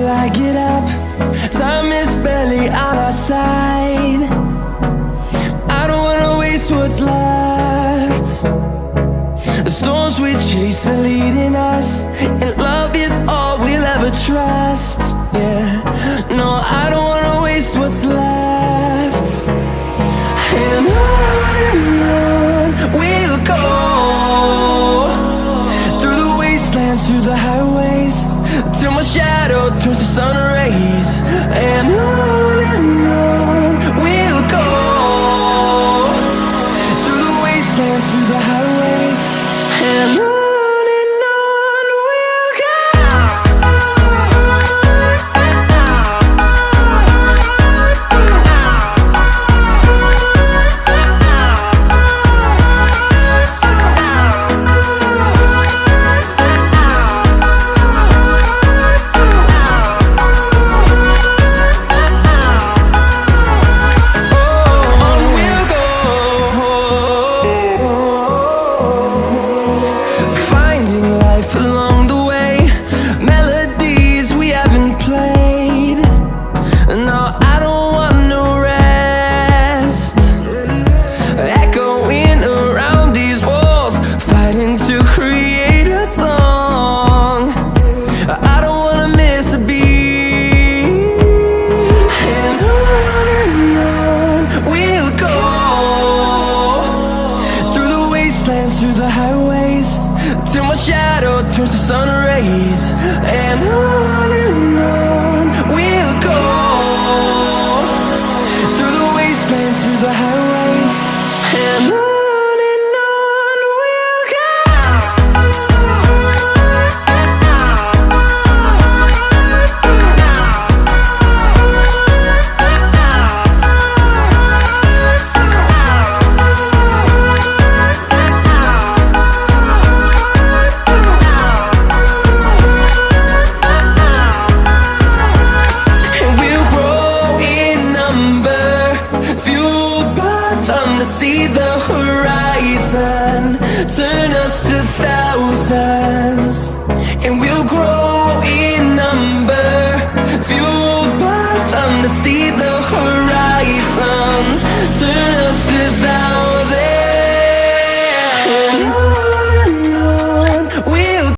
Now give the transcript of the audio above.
I get up. Time is barely on our side. I don't wanna waste what's left. The storms we chase are leading us, and love is all we'll ever trust. Yeah, no, I don't wanna waste what's left. And on we'll go, through the wastelands, through the highways, till my shadow turns to sun rays. And on we'll go, through the wastelands, through the highways, and on. Through the highways, till my shadow turns to sun rays. And on we'll go, through the wastelands, through the highways, and on. See the horizon turn us to thousands, and we'll grow